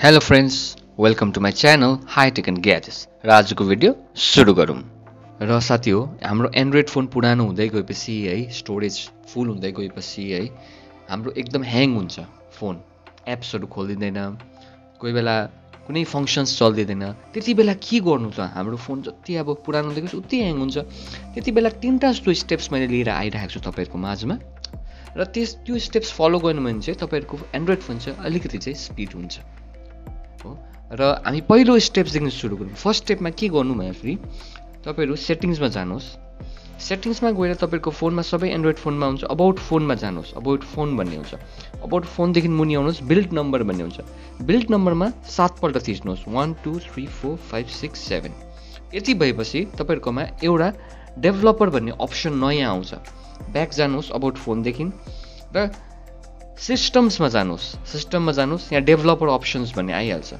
Hello friends, welcome to my channel high tech and gadgets. र आजको video सुरु गरौँ। र साथी हो, हाम्रो एन्ड्रोइड फोन पुरानो हुँदै गएपछि है, स्टोरेज फुल हुँदै गएपछि है, हाम्रो एकदम ह्याङ हुन्छ फोन। एप्सहरू खोलिँदैन, कोही बेला कुनै फङ्सन्स चल्दिँदैन। त्यति बेला के गर्नु त? हाम्रो फोन जति अब पुरानो हुँदै गएपछि उति ह्याङ हुन्छ। त्यति बेला 3टा जस्तो स्टेप्स मैले लिएर आइरहेको छु तपाईँहरूको माझमा। र त्यो स्टेप्स फलो गर्नु भने चाहिँ तपाईँहरूको एन्ड्रोइड फोन चाहिँ अलिकति चाहिँ स्पिड हुन्छ हो। र हामी पहिलो स्टेप्सदेखि सुरु गरौँ। फर्स्ट स्टेपमा के गर्नु भन्दाखेरि तपाईँहरू सेटिङ्समा जानुहोस्। सेटिङ्समा गएर तपाईँको फोनमा सबै एन्ड्रोइड फोनमा हुन्छ, अबाउट फोनमा जानुहोस्। अबाउट फोन भन्ने हुन्छ, अबाउट फोनदेखि मुनि आउनुहोस्, बिल्ड नम्बर भन्ने हुन्छ। बिल्ड नम्बरमा 7 पल्ट थिच्नुहोस्, 1 2 3 4 5 6 7। यति भएपछि तपाईँहरूकोमा एउटा डेभलपर भन्ने अप्सन नयाँ आउँछ। ब्याक जानुहोस् अबाउट फोनदेखि र सिस्टम्समा जानुहोस्। सिस्टममा जानुहोस्, यहाँ डेभलपर अप्सन्स भन्ने आइहाल्छ।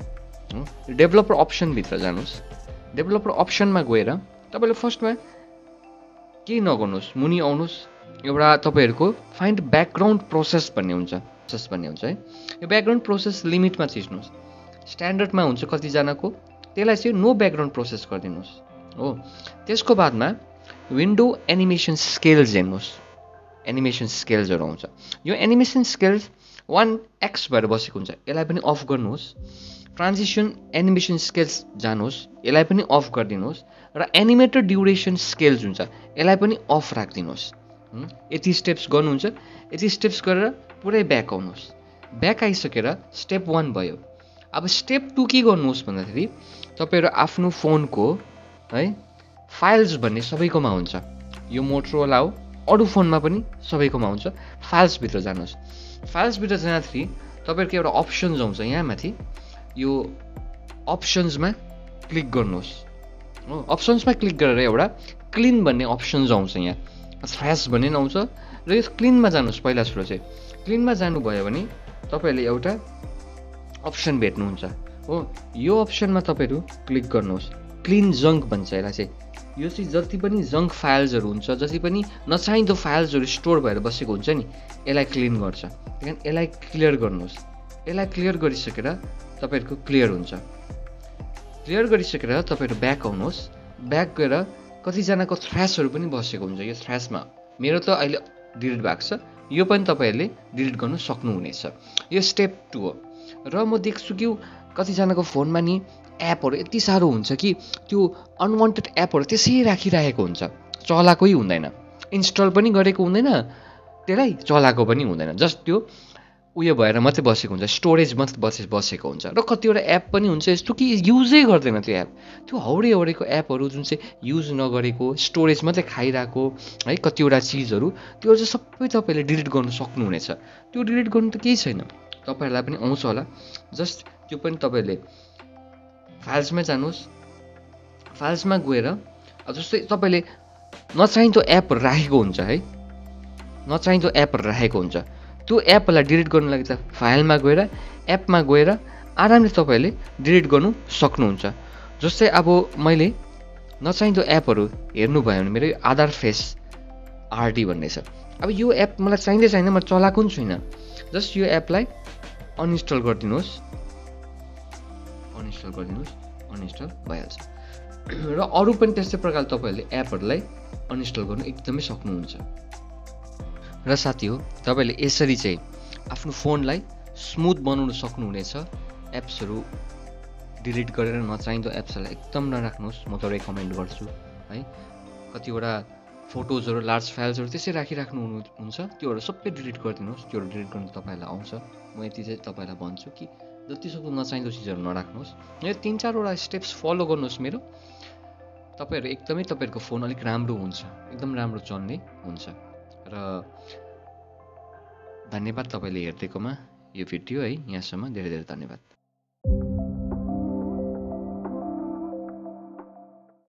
डेभलपर अप्सनभित्र जानुहोस्। डेभलपर अप्सनमा गएर तपाईँले फर्स्टमा केही नगर्नुहोस्, मुनि आउनुहोस्। एउटा तपाईँहरूको फाइन्ड ब्याकग्राउन्ड प्रोसेस भन्ने हुन्छ है। यो ब्याकग्राउन्ड प्रोसेस लिमिटमा थिच्नुहोस्। स्ट्यान्डर्डमा हुन्छ कतिजनाको, त्यसलाई चाहिँ नो ब्याकग्राउन्ड प्रोसेस गरिदिनुहोस् हो। त्यसको बादमा विन्डो एनिमेसन स्केल्स हेर्नुहोस्। एनिमेसन स्केल्सहरू आउँछ। यो एनिमेसन स्केल्स 1x भएर बसेको हुन्छ, यसलाई पनि अफ गर्नुहोस्। ट्रान्जिसन एनिमेसन स्केल्स जानुहोस्, यसलाई पनि अफ गरिदिनुहोस्। र एनिमेटेड ड्युरेसन स्केल्स हुन्छ, यसलाई पनि अफ राखिदिनुहोस्। यति स्टेप्स गर्नुहुन्छ। यति स्टेप्स गरेर पुरै ब्याक आउनुहोस्। ब्याक आइसकेर स्टेप 1 भयो। अब स्टेप 2 के गर्नुहोस् भन्दाखेरि तपाईँहरू आफ्नो फोनको है फाइल्स भन्ने सबैकोमा हुन्छ। यो मोटरोला हो, अरू फोनमा पनि सबैकोमा हुन्छ। फाइल्सभित्र जानुहोस्। फाइल्सभित्र जाँदाखेरि तपाईँहरूको एउटा अप्सन्स आउँछ यहाँ माथि। यो अप्सन्समा क्लिक गर्नुहोस् हो। अप्सन्समा क्लिक गरेर एउटा क्लिन भन्ने अप्सन्स आउँछ। यहाँ थ्र्यास भन्ने आउँछ र यो क्लिनमा जानुहोस्। पहिला सुरु चाहिँ क्लिनमा जानुभयो भने तपाईँहरूले एउटा अप्सन भेट्नुहुन्छ हो। यो अप्सनमा तपाईँहरू क्लिक गर्नुहोस्। क्लिन जङ्क भन्छ यसलाई चाहिँ। यो चाहिँ जति पनि जङ्क फाइल्सहरू हुन्छ, जति पनि नचाहिँदो फाइल्सहरू स्टोर भएर बसेको हुन्छ नि, यसलाई क्लिन गर्छ। त्यही कारण यसलाई क्लियर गर्नुहोस्। यसलाई क्लियर गरिसकेर तपाईँहरूको क्लियर हुन्छ। क्लियर गरिसकेर तपाईँहरू ब्याक आउनुहोस्। ब्याक गएर कतिजनाको थ्र्यासहरू पनि बसेको हुन्छ। यो थ्र्यासमा मेरो त अहिले डिलिट भएको छ, यो पनि तपाईँहरूले डिलिट गर्नु सक्नुहुनेछ। यो स्टेप 2 हो। र म देख्छु कि कतिजनाको फोनमा नि एपहरू यति साह्रो हुन्छ कि त्यो अनवान्टेड एपहरू त्यसै राखिरहेको हुन्छ, चलाएकै हुँदैन। इन्स्टल पनि गरेको हुँदैन, त्यसलाई चलाएको पनि हुँदैन। जस्ट त्यो उयो भएर मात्रै बसेको हुन्छ, स्टोरेज मात्रै बसेको हुन्छ। र कतिवटा एप पनि हुन्छ यस्तो कि युजै गर्दैन त्यो एप। त्यो हौडेको एपहरू जुन चाहिँ युज नगरेको, स्टोरेज मात्रै खाइरहेको है कतिवटा चिजहरू, त्यो चाहिँ सबै तपाईँले डिलिट गर्नु सक्नुहुनेछ। त्यो डिलिट गर्नु त केही छैन, तपाईँहरूलाई पनि आउँछ होला। जस्ट त्यो पनि तपाईँले फाइल्समै जानुहोस्। फाइल्समा गएर जस्तै तपाईँले नचाहिँदो एपहरू राखेको हुन्छ है, नचाहिँदो एपहरू राखेको हुन्छ, त्यो एपलाई डिलिट गर्नु लागि त फाइलमा गएर एपमा गएर आरामले तपाईँले डिलिट गर्नु सक्नुहुन्छ। जस्तै अब मैले नचाहिँदो एपहरू हेर्नुभयो भने मेरो आधार फेस आरडी भन्ने छ। अब यो एप मलाई चाहिँदै छैन, म चलाएको पनि छुइनँ। जस्ट यो एपलाई अनइन्स्टल गरिदिनुहोस्। अनइन्स्टल भइहाल्छ। र अरू पनि त्यस्तै प्रकारले तपाईँहरूले एपहरूलाई अनइन्स्टल गर्नु एकदमै सक्नुहुन्छ। र साथी हो, तपाईँले यसरी चाहिँ आफ्नो फोनलाई स्मुथ बनाउन सक्नुहुनेछ। एप्सहरू डिलिट गरेर नचाहिँदो एप्सहरूलाई एकदम नराख्नुहोस्, म त रेकमेन्ड गर्छु है। कतिवटा फोटोजहरू, लार्ज फाइल्सहरू त्यसै राखिराख्नुहुन्छ, त्योहरू सबै डिलिट गरिदिनुहोस्। त्योहरू डिलिट गर्नु तपाईँहरूलाई आउँछ। म यति चाहिँ तपाईँलाई भन्छु कि जतिसक्दो नचाहिँदो चिजहरू नराख्नुहोस्। यो 3-4वटा स्टेप्स फलो गर्नुहोस् मेरो, तपाईँहरू एकदमै तपाईँहरूको फोन अलिक राम्रो हुन्छ, एकदम राम्रो चल्ने हुन्छ। र धन्यवाद तपाईँले हेरिदिएकोमा यो भिडियो है। यहाँसम्म धेरै धेरै धन्यवाद।